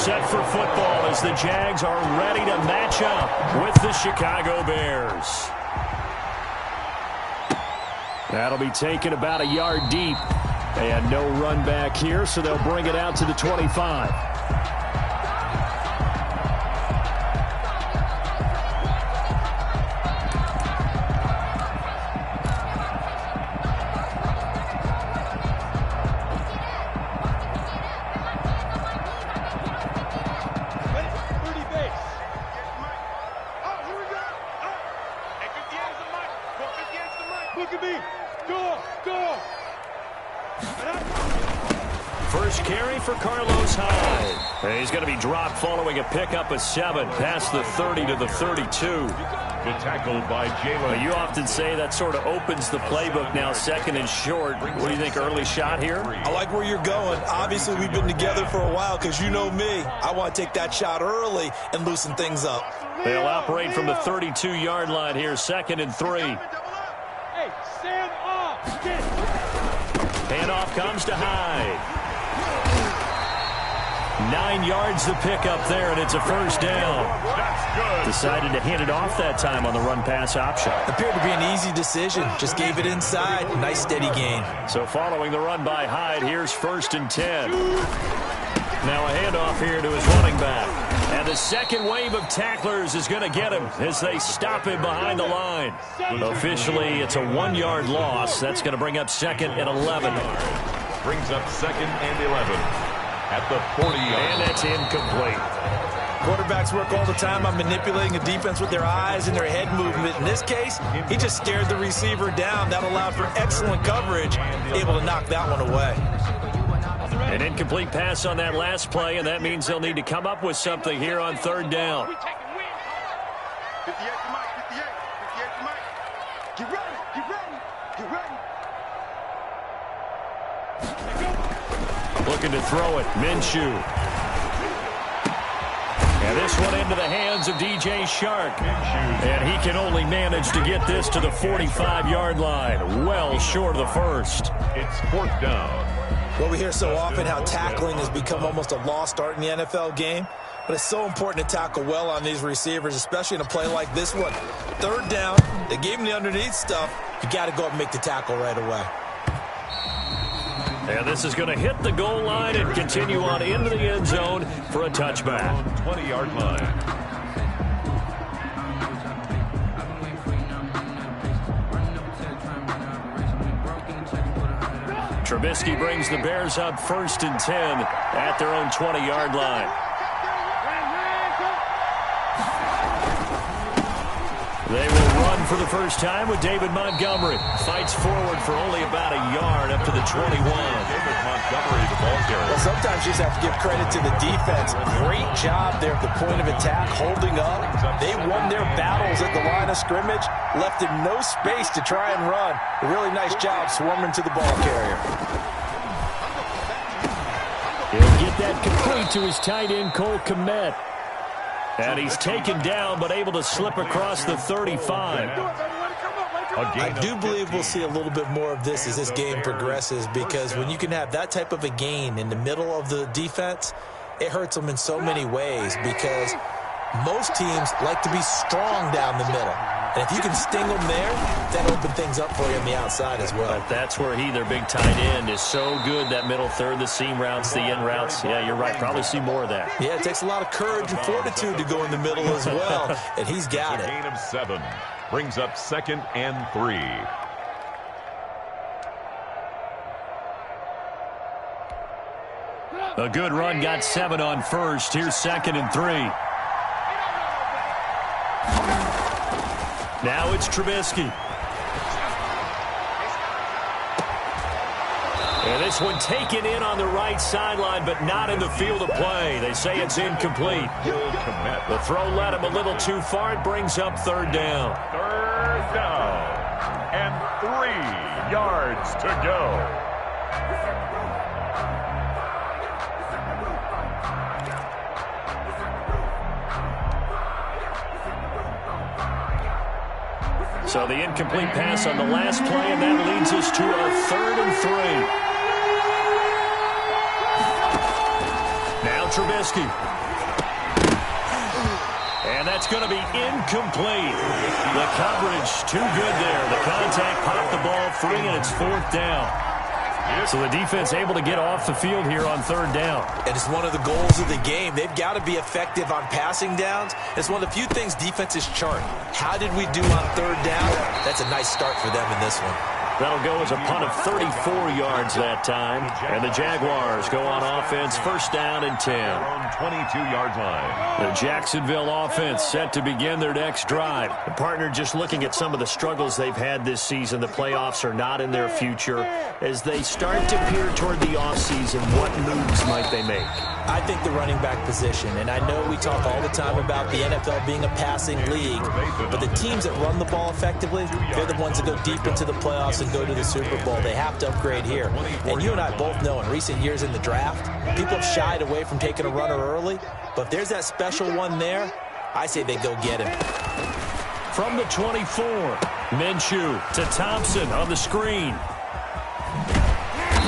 set for football as the Jags are ready to match up with the Chicago Bears. That'll be taken about a yard deep. And no run back here, so they'll bring it out to the 25. First carry for Carlos Hyde. He's going to be dropped following a pickup of 7 past the 30 to the 32. Good tackle by Jalen. You often say that sort of opens the playbook now, second and short. What do you think, early shot here? I like where you're going. Obviously, we've been together for a while because you know me. I want to take that shot early and loosen things up. They'll operate from the 32-yard line here, 2nd and 3. Hey, stand off. Handoff comes to Hyde. 9 yards the pickup there, and it's a first down. That's good. Decided to hand it off that time on the run-pass option. Appeared to be an easy decision. Just gave it inside. Nice, steady gain. So following the run by Hyde, here's 1st and 10. Now a handoff here to his running back. And the second wave of tacklers is going to get him as they stop him behind the line. Officially, it's a 1-yard loss. That's going to bring up 2nd and 11. Brings up 2nd and 11. At the 40-yard. And that's incomplete. Quarterbacks work all the time on manipulating a defense with their eyes and their head movement. In this case, he just stared the receiver down. That allowed for excellent coverage, able to knock that one away. An incomplete pass on that last play, and that means they'll need to come up with something here on 3rd down. 58 to Mike, 58 to Mike. Get ready, get ready, get ready. Looking to throw it, Minshew. And this one into the hands of DJ Shark. And he can only manage to get this to the 45-yard line. Well short of the first. It's 4th down. Well, we hear so often how tackling has become almost a lost art in the NFL game. But it's so important to tackle well on these receivers, especially in a play like this one. 3rd down, they gave him the underneath stuff. You got to go up and make the tackle right away. And this is going to hit the goal line and continue on into the end zone for a touchback. 20-yard line. Trubisky brings the Bears up 1st and 10 at their own 20-yard line. They will run for the first time with David Montgomery. Fights forward for only about a yard up to the 21. David Montgomery, the ball carrier. Well, sometimes you just have to give credit to the defense. Great job there at the point of attack, holding up. They won their battles at the line of scrimmage, left him no space to try and run. A really nice job swarming to the ball carrier. He'll get that complete to his tight end, Cole Kmet. And he's taken down, but able to slip across the 35. I do believe we'll see a little bit more of this as this game progresses, because when you can have that type of a gain in the middle of the defense, it hurts them in so many ways, because most teams like to be strong down the middle. And if you can sting them there, that opens things up for you on the outside as well. But that's where their big tight end, is so good. That middle third, the seam routes, the in routes. Yeah, you're right. Probably see more of that. Yeah, it takes a lot of courage and fortitude to go in the middle as well. And he's got it. A gain of 7. Brings up 2nd and 3. A good run, got 7 on first. Here's 2nd and 3. Now it's Trubisky. And this one taken in on the right sideline, but not in the field of play. They say it's incomplete. The throw led him a little too far. It brings up 3rd down. 3rd down. And 3 yards to go. So the incomplete pass on the last play, and that leads us to a 3rd and 3. Now Trubisky. And that's going to be incomplete. The coverage too good there. The contact popped the ball free, and it's 4th down. So the defense able to get off the field here on 3rd down. And it's one of the goals of the game. They've got to be effective on passing downs. It's one of the few things defenses chart. How did we do on 3rd down? That's a nice start for them in this one. That'll go as a punt of 34 yards that time. And the Jaguars go on offense, 1st down and 10. 22-yard line. The Jacksonville offense set to begin their next drive. The partner just looking at some of the struggles they've had this season. The playoffs are not in their future. As they start to peer toward the offseason, what moves might they make? I think the running back position, and I know we talk all the time about the NFL being a passing league, but the teams that run the ball effectively, they're the ones that go deep into the playoffs and go to the Super Bowl. They have to upgrade here. And you and I both know in recent years in the draft, people have shied away from taking a runner early, but if there's that special one there, I say they go get him. From the 24, Minshew to Thompson on the screen.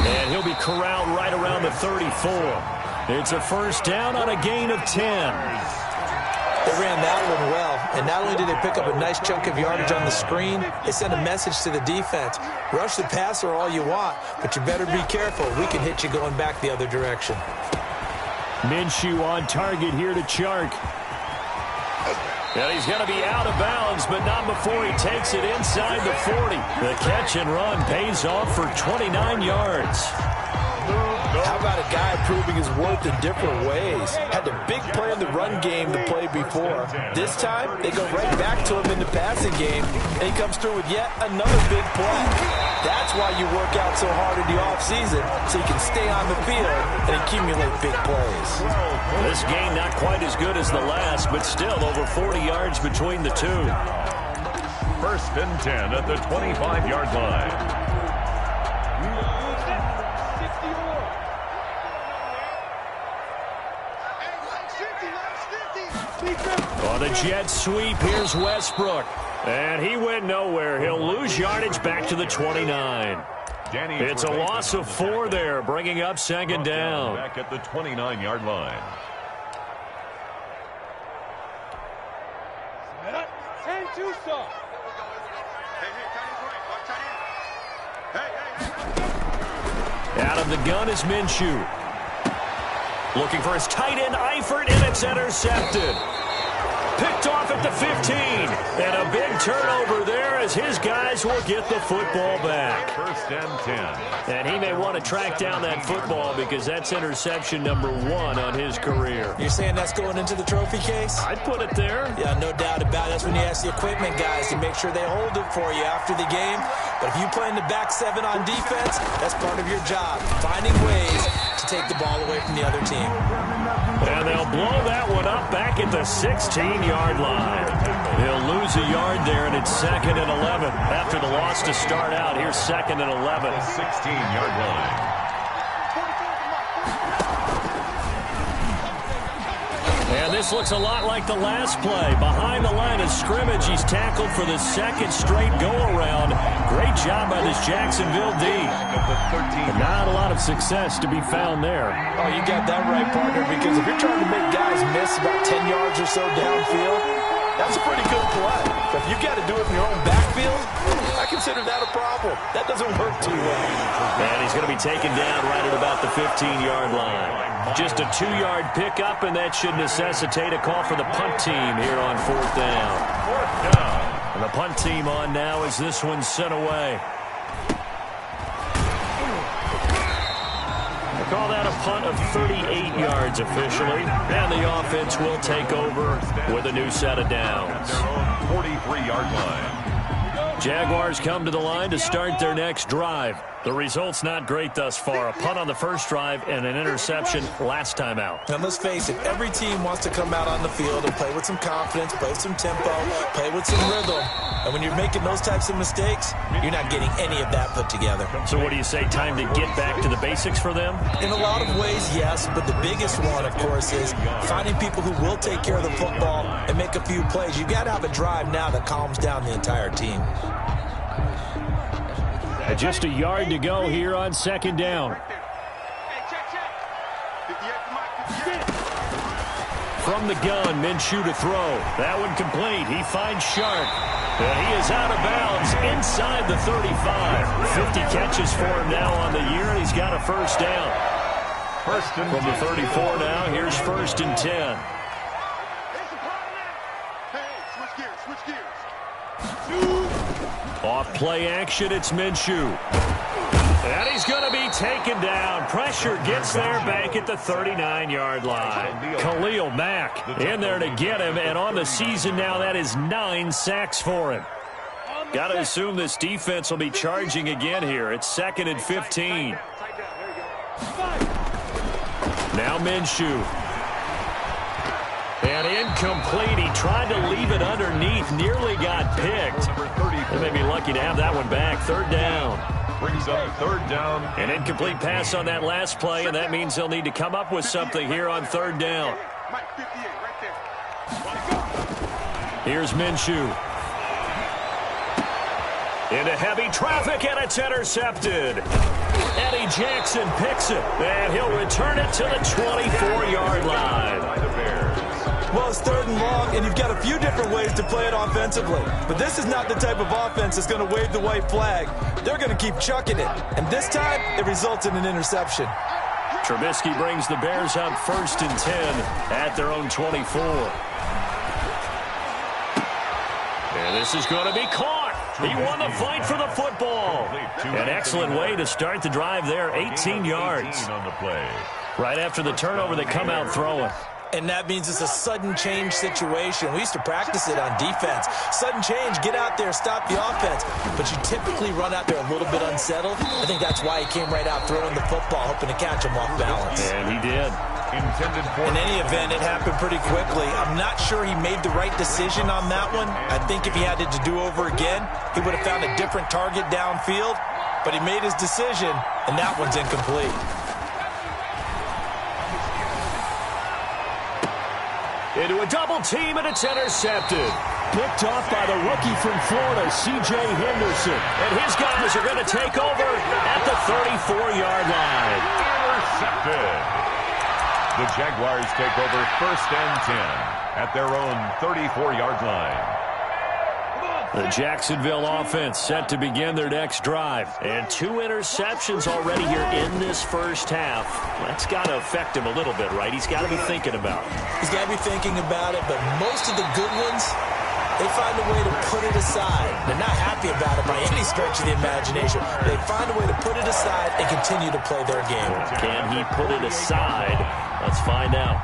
And he'll be corralled right around the 34. It's a 1st down on a gain of 10. They ran that one well, and not only did they pick up a nice chunk of yardage on the screen, they sent a message to the defense. Rush the passer all you want, but you better be careful. We can hit you going back the other direction. Minshew on target here to Chark. And he's going to be out of bounds, but not before he takes it inside the 40. The catch and run pays off for 29 yards. How about a guy proving his worth in different ways? Had the big play in the run game to play before. This time, they go right back to him in the passing game, and he comes through with yet another big play. That's why you work out so hard in the offseason, so you can stay on the field and accumulate big plays. This game not quite as good as the last, but still over 40 yards between the two. 1st and 10 at the 25-yard line. On the jet sweep, here's Westbrook. And he went nowhere. He'll lose yardage back to the 29. It's a loss of 4 there, bringing up 2nd down. Back at the 29-yard line. Out of the gun is Minshew. Looking for his tight end, Eifert, and it's intercepted. Picked off at the 15. And a big turnover there as his guys will get the football back. 1st and 10. And he may want to track down that football because that's interception number 1 on his career. You're saying that's going into the trophy case? I'd put it there. Yeah, no doubt about it. That's when you ask the equipment guys to make sure they hold it for you after the game. But if you play in the back 7 on defense, that's part of your job, finding ways to take the ball away from the other team. And they'll blow that one up back at the 16-yard line. He'll lose a yard there, and it's 2nd and 11. After the loss to start out, here's 2nd and 11. 16-yard line. And this looks a lot like the last play. Behind the line of scrimmage, he's tackled for the 2nd straight go-around. Great job by this Jacksonville D. But not a lot of success to be found there. Oh, you got that right, partner, because if you're trying to make guys miss about 10 yards or so downfield, that's a pretty good play. But if you've got to do it in your own backfield, I consider that a problem. That doesn't work too well. And he's going to be taken down right at about the 15-yard line. Just a 2-yard pickup, and that should necessitate a call for the punt team here on 4th down. 4th down. And the punt team on now as this one's sent away. They call that a punt of 38 yards officially. And the offense will take over with a new set of downs. Their own 43-yard line. Jaguars come to the line to start their next drive. The result's not great thus far. A punt on the first drive and an interception last time out. And let's face it, every team wants to come out on the field and play with some confidence, play with some tempo, play with some rhythm. And when you're making those types of mistakes, you're not getting any of that put together. So what do you say, time to get back to the basics for them? In a lot of ways, yes, but the biggest one, of course, is finding people who will take care of the football and make a few plays. You've got to have a drive now that calms down the entire team. Just a yard to go here on 2nd down. Hey, check. 58 to Mike, 58. from the gun. Minshew to throw. That one complete. He finds Shark. And he is out of bounds inside the 35. 50 catches for him now on the year, and he's got a first down. First and From the 34 now, here's first and 10. Off play action, it's Minshew. And he's going to be taken down. Pressure gets there back at the 39-yard line. Khalil Mack in there to get him, and on the season now, that is 9 sacks for him. Got to assume this defense will be charging again here. It's 2nd and 15. Now Minshew. And incomplete. He tried to leave it underneath. Nearly got picked. They may be lucky to have that one back. 3rd down. Brings up 3rd down. An incomplete pass on that last play, and that means they'll need to come up with something here on 3rd down. Here's Minshew. Into heavy traffic, and it's intercepted. Eddie Jackson picks it, and he'll return it to the 24-yard line. Well, it's 3rd and long, and you've got a few different ways to play it offensively. But this is not the type of offense that's going to wave the white flag. They're going to keep chucking it. And this time, it results in an interception. Trubisky brings the Bears up 1st and 10 at their own 24. And this is going to be caught. He won the fight for the football. An excellent way to start the drive there, 18 yards. Right after the turnover, they come out throwing. And that means it's a sudden change situation. We used to practice it on defense. Sudden change, get out there, stop the offense. But you typically run out there a little bit unsettled. I think that's why he came right out throwing the football, hoping to catch him off balance. And he did. In any event, it happened pretty quickly. I'm not sure he made the right decision on that one. I think if he had it to do over again, he would have found a different target downfield. But he made his decision, and that one's incomplete. Into a double team, and it's intercepted. Picked off by the rookie from Florida, C.J. Henderson. And his guys are going to take over at the 34-yard line. Intercepted. The Jaguars take over 1st and 10 at their own 34-yard line. The Jacksonville offense set to begin their next drive. And 2 interceptions already here in this first half. That's got to affect him a little bit, right? He's got to be thinking about it. He's got to be thinking about it, but most of the good ones, they find a way to put it aside. They're not happy about it by any stretch of the imagination. They find a way to put it aside and continue to play their game. Can he put it aside? Let's find out.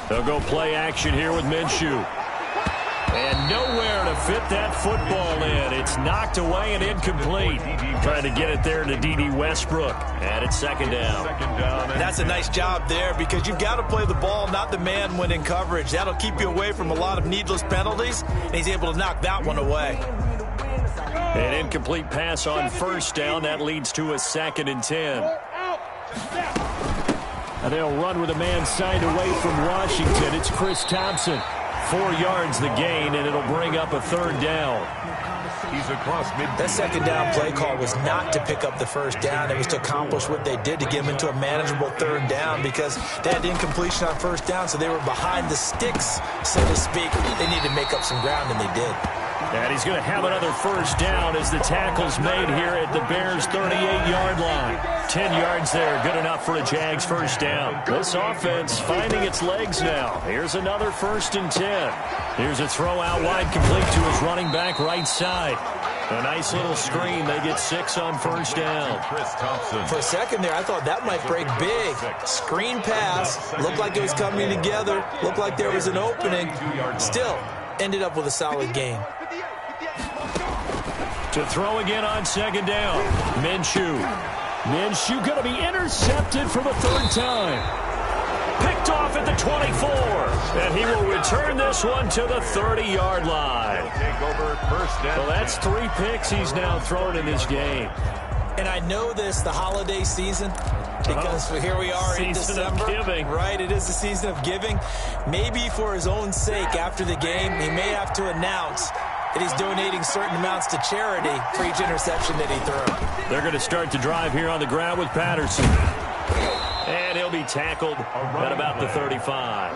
They'll go play action here with Minshew. And nowhere to fit that football in. It's knocked away and incomplete. Trying to get it there to D.D. Westbrook. And it's 2nd down. That's a nice job there because you've got to play the ball, not the man when in coverage. That'll keep you away from a lot of needless penalties. And he's able to knock that one away. An incomplete pass on 1st down. That leads to a 2nd and 10. And they'll run with a man signed away from Washington. It's Chris Thompson. 4 yards the gain, and it'll bring up a 3rd down. He's across mid. That 2nd down play call was not to pick up the 1st down. It was to accomplish what they did to get him into a manageable 3rd down because they had incompletion on 1st down, so they were behind the sticks, so to speak. They needed to make up some ground, and they did. And he's going to have another 1st down as the tackle's made here at the Bears' 38-yard line. 10 yards there, good enough for a Jags 1st down. This offense finding its legs now. Here's another 1st and 10. Here's a throw out wide, complete to his running back right side. A nice little screen. They get 6 on 1st down. Chris Thompson. For a second there, I thought that might break big. Screen pass. Looked like it was coming together. Looked like there was an opening. Still, ended up with a solid gain. To throw again on 2nd down. Minshew. Minshew going to be intercepted for the 3rd time. Picked off at the 24. And he will return this one to the 30-yard line. Take over 1st down. Well, that's 3 picks he's now thrown in this game. And I know this, the holiday season, because here we are in December. Giving. Right, it is the season of giving. Maybe for his own sake after the game, he may have to announce that he's donating certain amounts to charity for each interception that he threw. They're going to start to drive here on the ground with Patterson. And he'll be tackled at about the 35.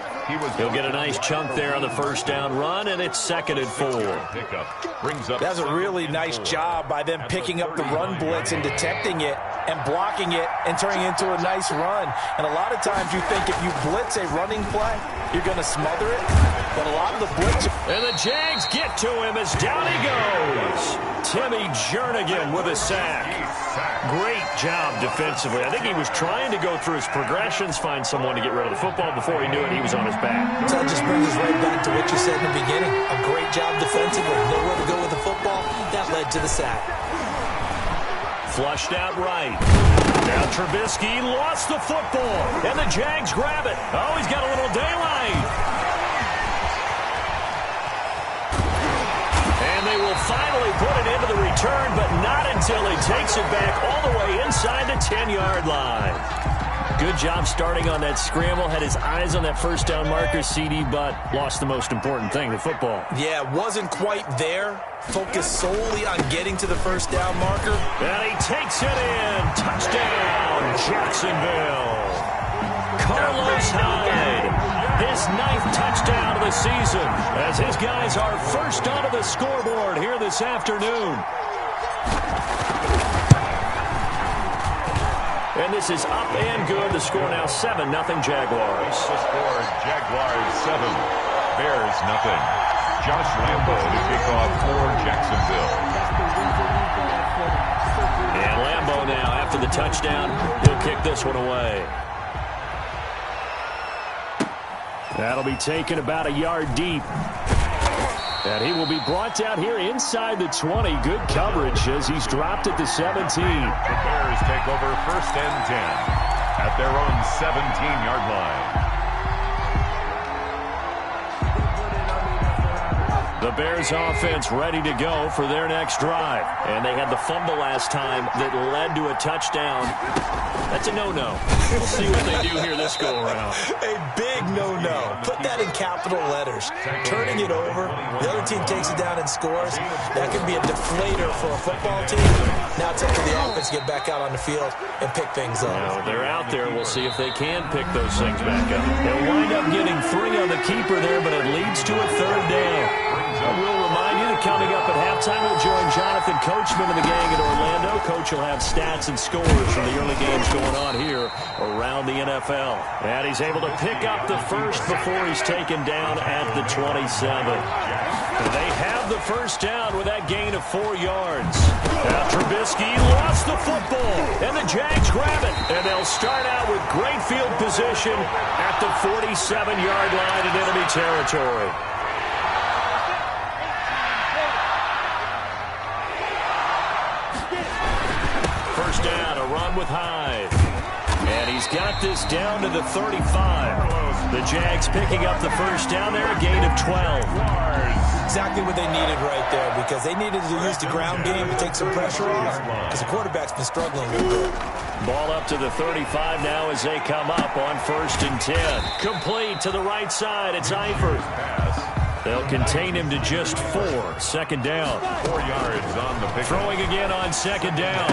He'll get a nice chunk there on the first down run, and it's 2nd and 4. That's a really nice job by them picking up the run blitz and detecting it and blocking it and turning it into a nice run. And a lot of times you think if you blitz a running play, you're going to smother it. But a lot of the blitz... And the Jags get to him as down he goes. Timmy Jernigan with a sack. Great job defensively. I think he was trying to go through his progressions, find someone to get rid of the football. Before he knew it, he was on his back. So that just brings us right back to what you said in the beginning. A great job defensively. Nowhere to go with the football. That led to the sack. Flushed out right. Now Trubisky lost the football. And the Jags grab it. Oh, he's got a little daylight. And they will finally put it into the return, but not until he takes it back all the way inside the 10-yard line. Good job starting on that scramble. Had his eyes on that first down marker, CD, but lost the most important thing, the football. Yeah, wasn't quite there. Focused solely on getting to the first down marker. And he takes it in. Touchdown, Jacksonville. Carlos Hyde. His 9th touchdown of the season as his guys are first onto the scoreboard here this afternoon. And this is up and good. The score now 7-0 Jaguars. The score, Jaguars 7, Bears nothing. Josh Lambo to kick off for Jacksonville. And Lambo now, after the touchdown, he'll kick this one away. That'll be taken about a yard deep. And he will be brought down here inside the 20. Good coverage as he's dropped at the 17. The Bears take over 1st and 10 at their own 17-yard line. The Bears offense ready to go for their next drive. And they had the fumble last time that led to a touchdown. That's a no-no. We'll see what they do here this go-around. A big no-no. Put that in capital letters. Turning it over, the other team takes it down and scores. That could be a deflator for a football team. Now it's up to the offense to get back out on the field and pick things up. Now they're out there. We'll see if they can pick those things back up. They'll wind up getting 3 on the keeper there, but it leads to a 3rd down. I will remind you that coming up at halftime, we'll join Jonathan Coachman and the gang in Orlando. Coach will have stats and scores from the early games going on here around the NFL. And he's able to pick up the first before he's taken down at the 27. They have the first down with that gain of 4 yards. Now Trubisky lost the football, and the Jags grab it. And they'll start out with great field position at the 47-yard line in enemy territory. First down, a run with Hyde. And he's got this down to the 35. The Jags picking up the first down there, a gain of 12. Exactly what they needed right there, because they needed to use the ground game to take some pressure off, because the quarterback's been struggling a little bit. Ball up to the 35 now as they come up on 1st and 10. Complete to the right side. It's Eifert. They'll contain him to just 4. 2nd down. 4 yards on the pick. Throwing again on 2nd down.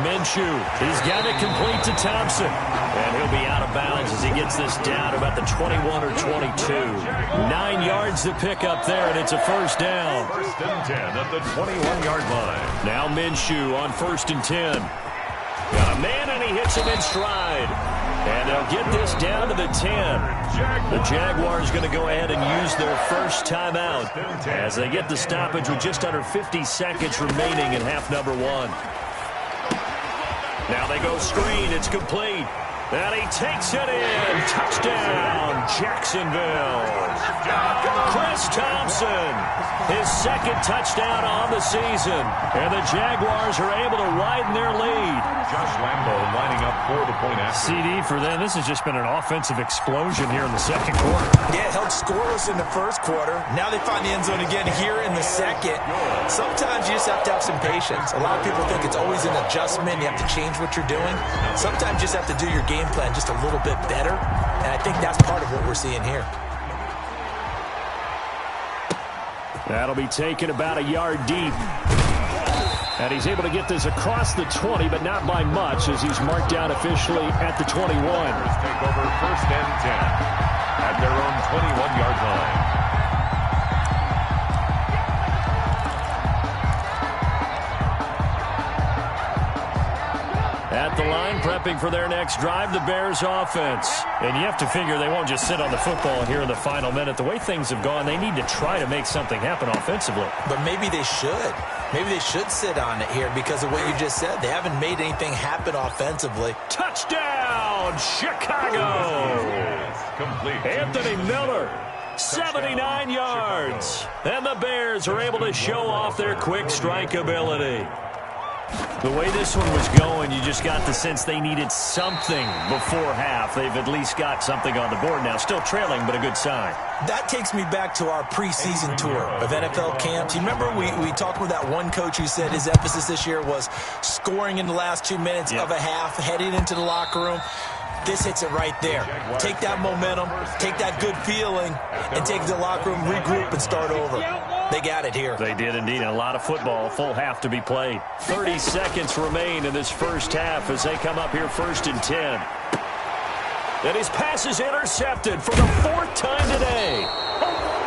Minshew. He's got it complete to Thompson. And he'll be out of bounds as he gets this down about the 21 or 22. 9 yards to pick up there, and it's a first down. 1st and 10 at the 21-yard line. Now Minshew on 1st and 10. Got a man, and he hits him in stride. And they'll get this down to the 10. The Jaguars going to go ahead and use their first timeout as they get the stoppage with just under 50 seconds remaining in half number 1. Now they go screen. It's complete. And he takes it in. Touchdown, Jacksonville. Chris Thompson, his 2nd touchdown on the season. And the Jaguars are able to widen their lead. Josh Lambo lining up for the point after. CD for them. This has just been an offensive explosion here in the second quarter. Yeah, held scoreless in the first quarter. Now they find the end zone again here in the second. Sometimes you just have to have some patience. A lot of people think it's always an adjustment. You have to change what you're doing. Sometimes you just have to do your game plan just a little bit better. And I think that's part of what we're seeing here. That'll be taken about a yard deep. And he's able to get this across the 20, but not by much, as he's marked down officially at the 21. Take over 1st and 10 at their own 21-yard line. At the line, prepping for their next drive, the Bears offense. And you have to figure they won't just sit on the football here in the final minute. The way things have gone, they need to try to make something happen offensively. But maybe they should. Maybe they should sit on it here because of what you just said. They haven't made anything happen offensively. Touchdown, Chicago! Complete. Anthony Miller, 79 yards. And the Bears are able to show off their quick strike ability. The way this one was going, you just got the sense they needed something before half. They've at least got something on the board now. Still trailing, but a good sign. That takes me back to our preseason tour of NFL camps. You remember we talked with that one coach who said his emphasis this year was scoring in the last 2 minutes of a half, heading into the locker room. This hits it right there. Take that momentum, take that good feeling, and take it to the locker room, regroup, and start over. They got it here. They did indeed. A lot of football, full half to be played. 30 seconds remain in this first half as they come up here 1st and 10. And his pass is intercepted for the 4th time today.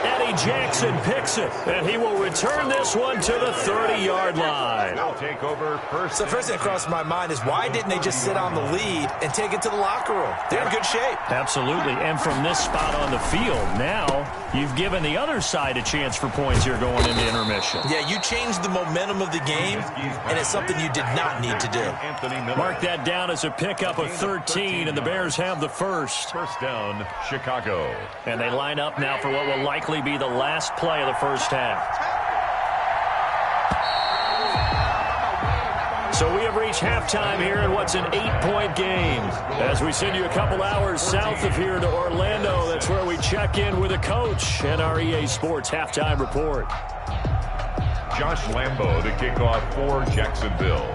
Eddie Jackson picks it, and he will return this one to the 30-yard line. They'll take over 1st. So the first thing that crossed my mind is why didn't they just sit on the lead and take it to the locker room? They're in good shape. Absolutely. And from this spot on the field, now you've given the other side a chance for points here going into intermission. Yeah, you changed the momentum of the game, and it's something you did not need to do. Mark that down as a pickup of 13, and the Bears have the first. 1st down, Chicago. And they line up now for what will likely be the last play of the first half. So we have reached halftime here in what's an 8-point game. As we send you a couple hours south of here to Orlando, that's where we check in with a coach and our EA Sports halftime report. Josh Lambo, the kickoff for Jacksonville.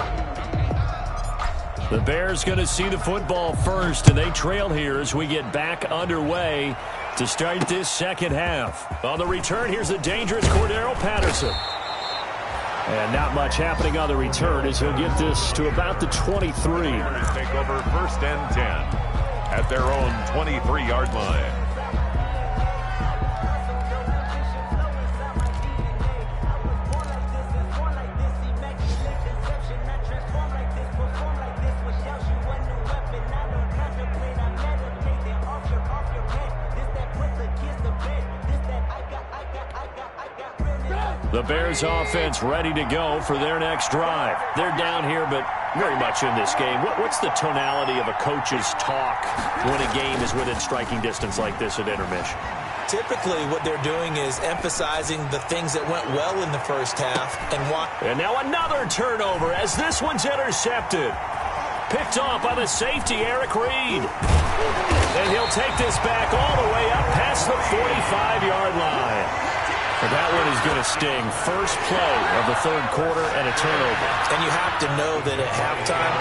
The Bears going to see the football first, and they trail here as we get back underway to start this second half. On the return, here's the dangerous Cordero Patterson. And not much happening on the return as he'll get this to about the 23. Take over 1st and 10 at their own 23-yard line. The Bears offense ready to go for their next drive. They're down here, but very much in this game. What's the tonality of a coach's talk when a game is within striking distance like this at intermission? Typically, what they're doing is emphasizing the things that went well in the first half. And now another turnover as this one's intercepted. Picked off by the safety, Eric Reed. And he'll take this back all the way up past the 45-yard line. And that one is going to sting. First play of the 3rd quarter and a turnover. And you have to know that at halftime,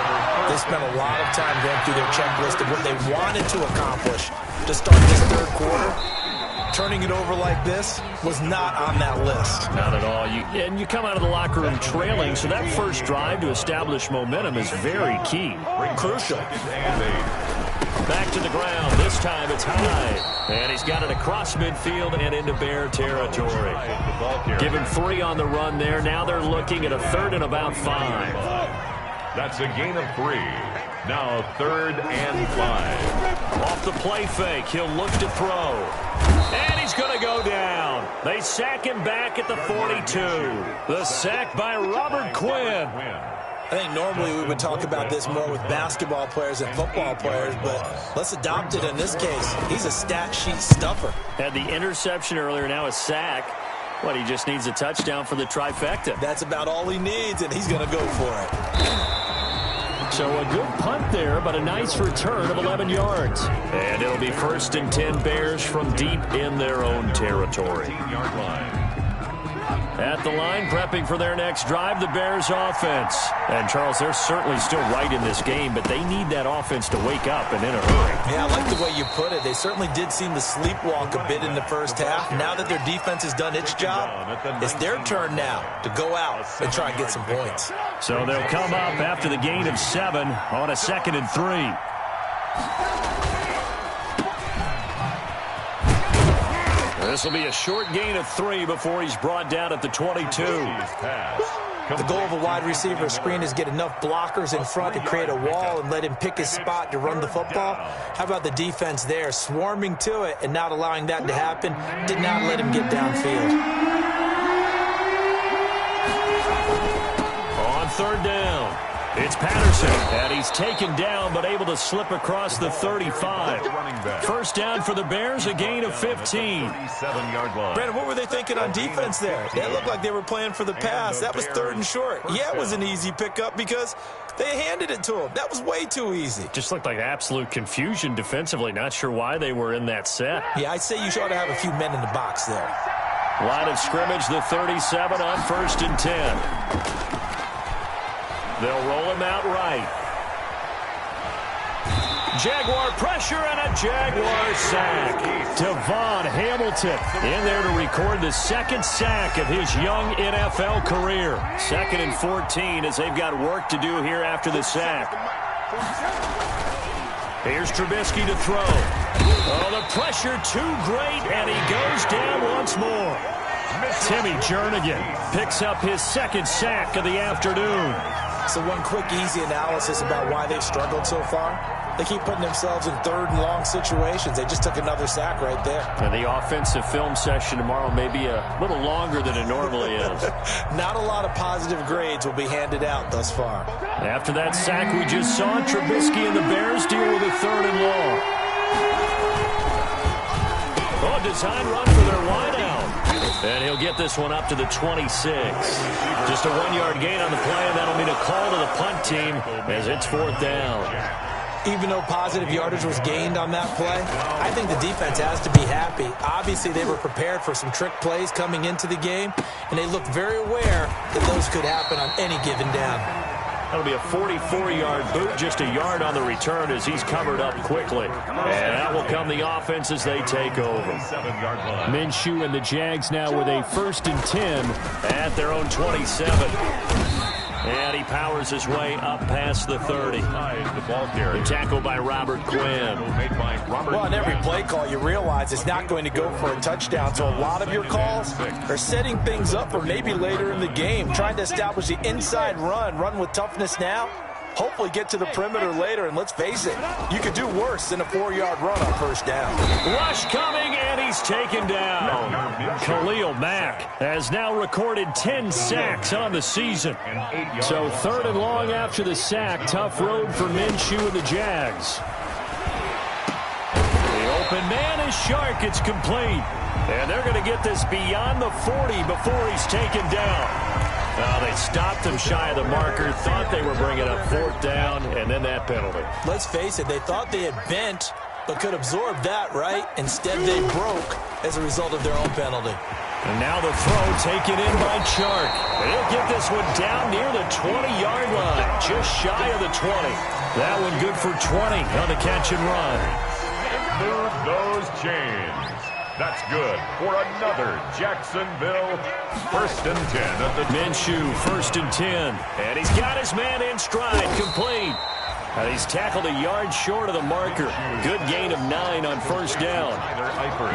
they spent a lot of time going through their checklist of what they wanted to accomplish to start this 3rd quarter. Turning it over like this was not on that list. Not at all. And you come out of the locker room trailing, so that first drive to establish momentum is very key. Crucial. Back to the ground. This time it's high. And he's got it across midfield and into Bear territory. Give him 3 on the run there. Now they're looking at a 3rd and about 5. That's a gain of 3. Now 3rd and 5. Off the play fake, he'll look to throw. And he's going to go down. They sack him back at the 42. The sack by Robert Quinn. I think normally we would talk about this more with basketball players and football players, but let's adopt it in this case. He's a stat sheet stuffer. Had the interception earlier, now a sack. What, he just needs a touchdown for the trifecta. That's about all he needs, and he's going to go for it. So a good punt there, but a nice return of 11 yards. And it'll be 1st and 10 Bears from deep in their own territory. 15-yard line. At the line, prepping for their next drive, the Bears offense. And, Charles, they're certainly still right in this game, but they need that offense to wake up and in a hurry. Yeah, I like the way you put it. They certainly did seem to sleepwalk a bit in the first half. Now that their defense has done its job, it's their turn now to go out and try and get some points. So they'll come up after the gain of 7 on a 2nd and 3. This will be a short gain of 3 before he's brought down at the 22. The goal of a wide receiver screen is get enough blockers in front to create a wall and let him pick his spot to run the football. How about the defense there, swarming to it and not allowing that to happen? Did not let him get downfield. On 3rd down, it's Patterson, and he's taken down but able to slip across the 35. 1st down for the Bears, a gain of 15. 37-yard line. Brandon, what were they thinking on defense there? That looked like they were playing for the pass. That was 3rd and short. Yeah, it was an easy pickup because they handed it to him. That was way too easy. Just looked like absolute confusion defensively. Not sure why they were in that set. Yeah, I'd say you ought to have a few men in the box there. Line of scrimmage, the 37 on 1st and 10. They'll roll him out right. Jaguar pressure and a Jaguar sack. Devon Hamilton in there to record the 2nd sack of his young NFL career. 2nd and 14 as they've got work to do here after the sack. Here's Trubisky to throw. Oh, the pressure too great, and he goes down once more. Timmy Jernigan picks up his 2nd sack of the afternoon. So one quick, easy analysis about why they've struggled so far. They keep putting themselves in 3rd and long situations. They just took another sack right there. And the offensive film session tomorrow may be a little longer than it normally is. Not a lot of positive grades will be handed out thus far. After that sack we just saw, Trubisky and the Bears deal with a 3rd and long. Oh, design run for their wideout. And he'll get this one up to the 26. Just a 1-yard gain on the play, and that'll mean a call to the punt team as it's 4th down. Even though positive yardage was gained on that play, I think the defense has to be happy. Obviously, they were prepared for some trick plays coming into the game, and they looked very aware that those could happen on any given down. That'll be a 44-yard boot, just a yard on the return as he's covered up quickly. And out will come the offense as they take over. Minshew and the Jags now with a 1st and 10 at their own 27. And he powers his way up past the 30. The tackle by Robert Quinn. Well, on every play call, you realize it's not going to go for a touchdown. So a lot of your calls are setting things up for maybe later in the game, trying to establish the inside run with toughness now. Hopefully get to the perimeter later, and let's face it, you could do worse than a 4-yard run on 1st down. Rush coming, and he's taken down. Khalil Mack has now recorded 10 sacks on the season. So 3rd and long after the sack. Tough road for Minshew and the Jags. The open man is Shark. It's complete. And they're going to get this beyond the 40 before he's taken down. They stopped him shy of the marker, thought they were bringing up 4th down, and then that penalty. Let's face it, they thought they had bent, but could absorb that, right? Instead, they broke as a result of their own penalty. And now the throw taken in by Chark. He'll get this one down near the 20-yard line, just shy of the 20. That one good for 20 on the catch and run. Move those chains. That's good for another Jacksonville 1st and 10 at the Minshew, 1st and 10. And he's got his man in stride, complete. And he's tackled a yard short of the marker. Good gain of 9 on 1st down.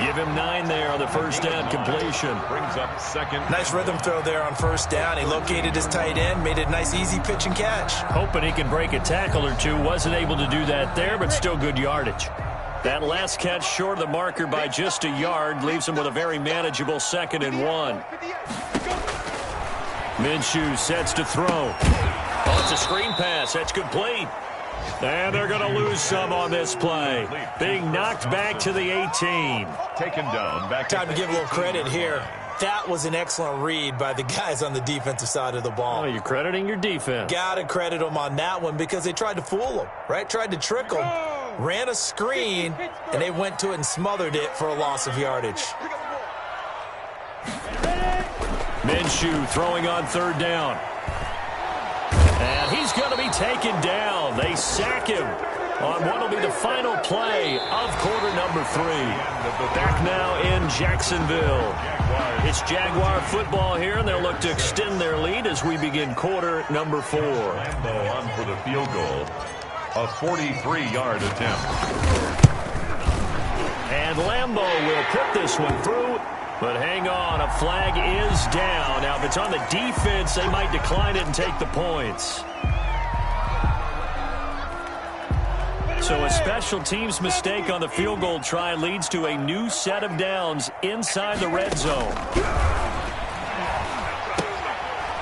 Give him 9 there on the 1st down completion. Brings up 2nd. Nice rhythm throw there on 1st down. He located his tight end, made it a nice easy pitch and catch. Hoping he can break a tackle or two. Wasn't able to do that there, but still good yardage. That last catch short of the marker by just a yard leaves him with a very manageable 2nd and 1. Minshew sets to throw. Oh, it's a screen pass. That's complete. And they're going to lose some on this play. Being knocked back to the 18. Taken down. Back Time to give a little credit here. that was an excellent read by the guys on the defensive side of the ball. Oh, you're crediting your defense. Got to credit them on that one because they tried to fool them, right? Tried to trick them, ran a screen, and they went to it and smothered it for a loss of yardage. Minshew throwing on third down. And he's going to be taken down. They sack him on what will be the final play of quarter number 3. Back now in Jacksonville. It's Jaguar football here, and they'll look to extend their lead as we begin quarter number 4. Lambeau on for the field goal. A 43-yard attempt. And Lambeau will put this one through. But hang on, a flag is down. Now, if it's on the defense, they might decline it and take the points. So a special teams mistake on the field goal try leads to a new set of downs inside the red zone.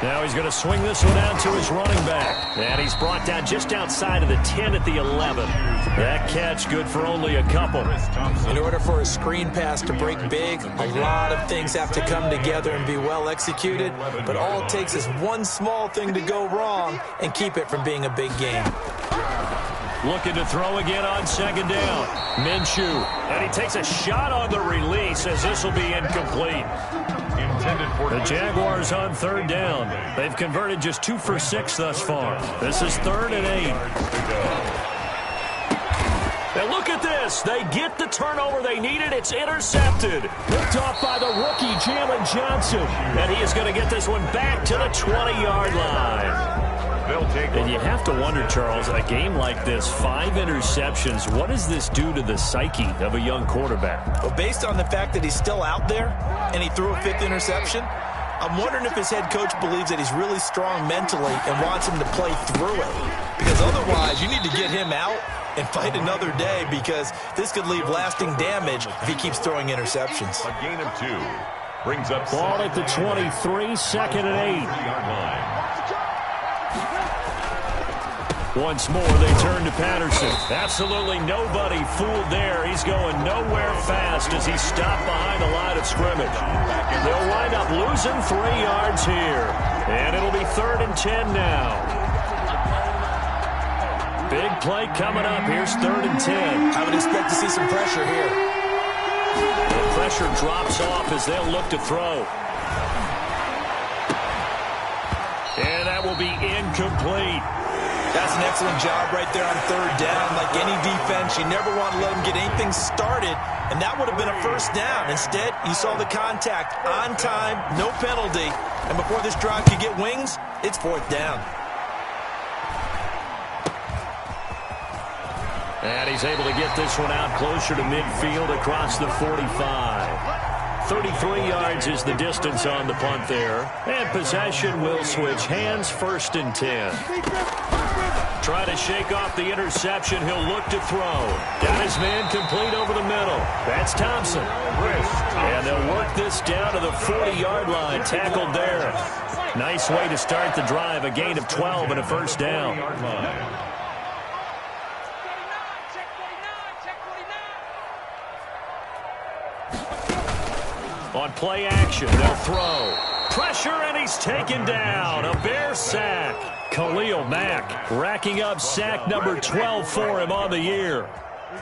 Now he's going to swing this one out to his running back. And he's brought down just outside of the 10 at the 11. That catch good for only a couple. In order for a screen pass to break big, a lot of things have to come together and be well executed. But all it takes is one small thing to go wrong and keep it from being a big game. Looking to throw again on second down. Minshew. And he takes a shot on the release as this will be incomplete. The Jaguars on third down. They've converted just 2 for 6 thus far. This is 3rd and 8. And look at this. They get the turnover they needed. It's intercepted. Picked off by the rookie, Jalen Johnson. And he is going to get this one back to the 20-yard line. And you have to wonder, Charles, a game like this, 5 interceptions, what does this do to the psyche of a young quarterback? Well, based on the fact that he's still out there and he threw a 5th interception, I'm wondering if his head coach believes that he's really strong mentally and wants him to play through it. Because otherwise, you need to get him out and fight another day because this could leave lasting damage if he keeps throwing interceptions. A gain of 2 brings up ball at the 23, 2nd and 8. Once more, they turn to Patterson. Absolutely nobody fooled there. He's going nowhere fast as he's stopped behind the line of scrimmage. They'll wind up losing 3 yards here. And it'll be 3rd and 10 now. Big play coming up. Here's 3rd and 10. I would expect to see some pressure here. The pressure drops off as they'll look to throw. And that will be incomplete. That's an excellent job right there on 3rd down. Like any defense, you never want to let them get anything started, and that would have been a 1st down. Instead, you saw the contact on time, no penalty, and before this drive could get wings, it's 4th down. And he's able to get this one out closer to midfield across the 45. 33 yards is the distance on the punt there. And possession will switch hands, 1st and 10. Try to shake off the interception. He'll look to throw. Got his man complete over the middle. That's Thompson. And they'll work this down to the 40-yard line. Tackled there. Nice way to start the drive. A gain of 12 and a 1st down. On play action, they'll throw. Pressure, and he's taken down. A Bear sack. Khalil Mack racking up sack number 12 for him on the year.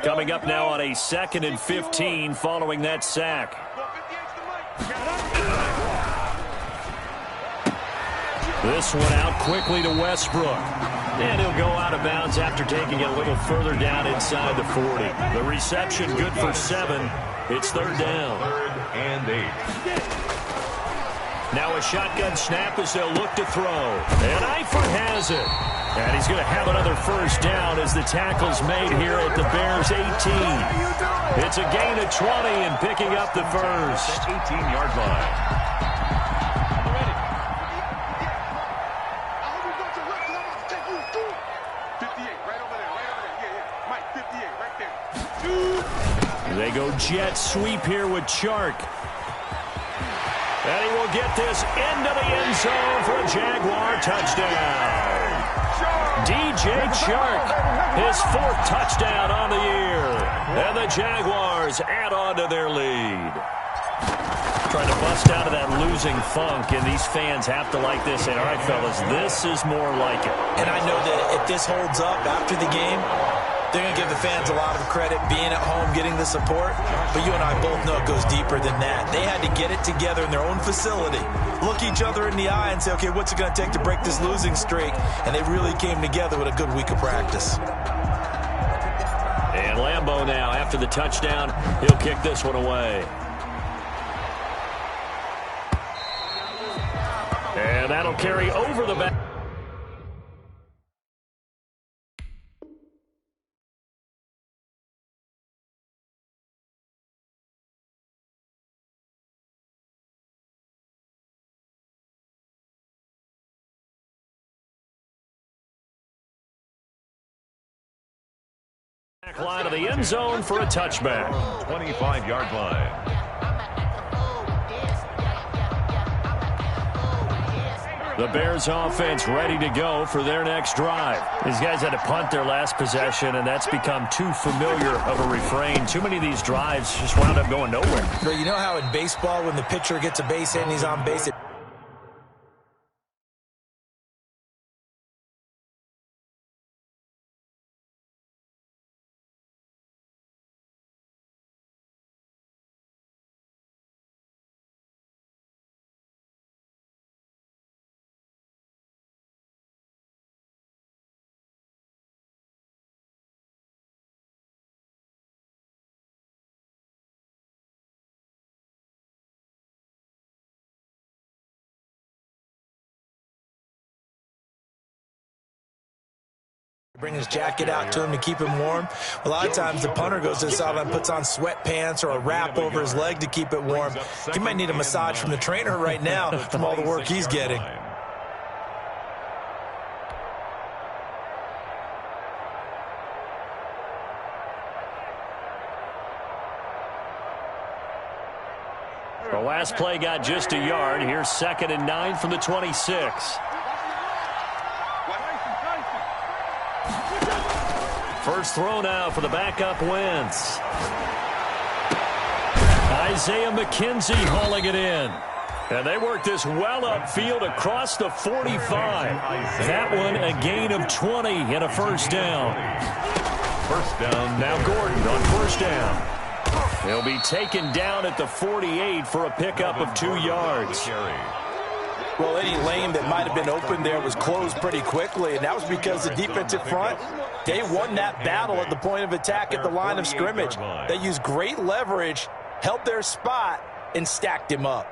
Coming up now on a 2nd and 15 following that sack. This one out quickly to Westbrook. And he'll go out of bounds after taking it a little further down inside the 40. The reception good for 7. It's 3rd down. 3rd and 8. Now a shotgun snap as they'll look to throw. And Eifert has it. And he's going to have another 1st down as the tackle's made here at the Bears' 18. It's a gain of 20 and picking up the 1st. 18-yard line. They go jet sweep here with Chark. And he will get this into the end zone for a Jaguar touchdown. DJ Chark, his 4th touchdown on the year. And the Jaguars add on to their lead. Trying to bust out of that losing funk, and these fans have to like this. And all right, fellas, this is more like it. And I know that if this holds up after the game, they're going to give the fans a lot of credit being at home, getting the support. But you and I both know it goes deeper than that. They had to get it together in their own facility, look each other in the eye and say, okay, what's it going to take to break this losing streak? And they really came together with a good week of practice. And Lambeau now, after the touchdown, he'll kick this one away. And that'll carry over the back. Line of the end zone for a touchback. 25-yard line. The Bears offense ready to go for their next drive. These guys had to punt their last possession, and that's become too familiar of a refrain. Too many of these drives just wound up going nowhere. But you know how in baseball when the pitcher gets a base hit and he's on base, bring his jacket out to him to keep him warm. A lot of times the punter goes to the sideline, puts on sweatpants or a wrap over his leg to keep it warm. He might need a massage from the trainer right now from all the work he's getting. The last play got just a yard. Here's 2nd and 9 from the 26. First throw now for the backup Wentz. Isaiah McKenzie hauling it in. And they work this well upfield across the 45. That one a gain of 20 and a first down. First down. Now Gordon on first down. He'll be taken down at the 48 for a pickup of 2 yards. Well, any lane that might have been open there was closed pretty quickly, and that was because the defensive front, they won that battle at the point of attack at the line of scrimmage. They used great leverage, held their spot, and stacked him up.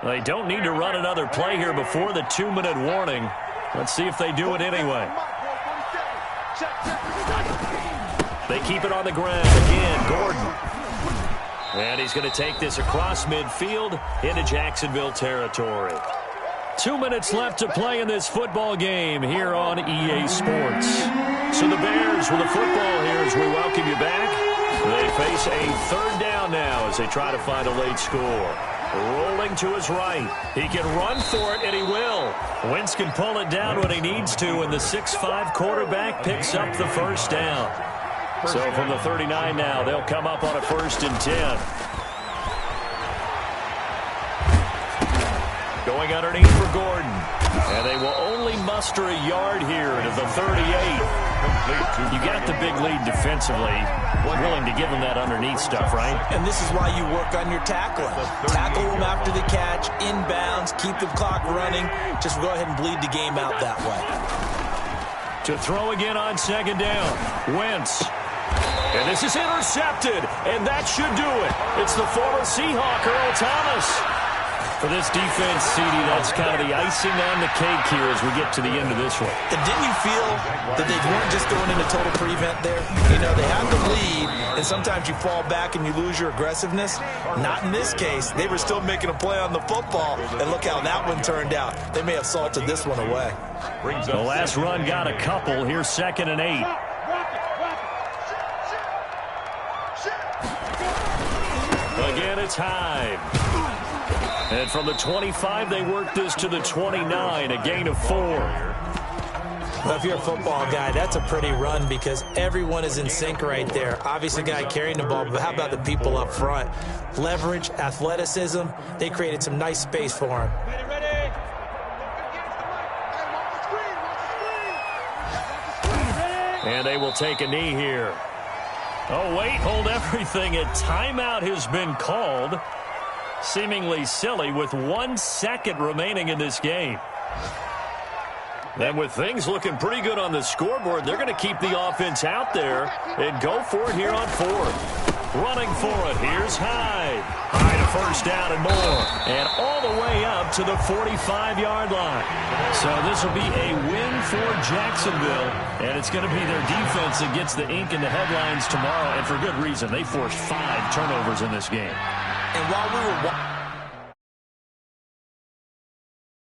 They don't need to run another play here before the 2-minute warning. Let's see if they do it anyway. They keep it on the ground again, Gordon. And he's going to take this across midfield into Jacksonville territory. 2 minutes left to play in this football game here on EA Sports. So the Bears with the football here as we welcome you back. They face a 3rd down now as they try to find a late score. Rolling to his right. He can run for it, and he will. Wentz can pull it down when he needs to, and the 6'5" quarterback picks up the first down. So from the 39 now, they'll come up on a 1st and 10. Going underneath for Gordon. And they will only muster a yard here to the 38. You got the big lead defensively. Willing to give them that underneath stuff, right? And this is why you work on your tackling. Tackle them after the catch, inbounds, keep the clock running. Just go ahead and bleed the game out that way. To throw again on 2nd down. Wentz. And this is intercepted, and that should do it. It's the former Seahawk, Earl Thomas. For this defense, CD, that's kind of the icing on the cake here as we get to the end of this one. And didn't you feel that they weren't just going into total prevent there? You know, they had the lead, and sometimes you fall back and you lose your aggressiveness. Not in this case. They were still making a play on the football, and look how that one turned out. They may have salted this one away. The last run got a couple. Here's 2nd and 8. Again, it's Hyde. And from the 25, they work this to the 29, a gain of 4. Well, if you're a football guy, that's a pretty run because everyone is in sync right there. Obviously, the guy carrying the ball, but how about the people up front? Leverage, athleticism, they created some nice space for him. And they will take a knee here. Oh, wait, hold everything. A timeout has been called. Seemingly silly with 1 second remaining in this game. Then with things looking pretty good on the scoreboard, they're going to keep the offense out there and go for it here on fourth. Running for it, here's Hyde. Hyde a first down and more. And all the way up to the 45-yard line. So this will be a win for Jacksonville. And it's going to be their defense that gets the ink in the headlines tomorrow. And for good reason. They forced 5 turnovers in this game. And while we were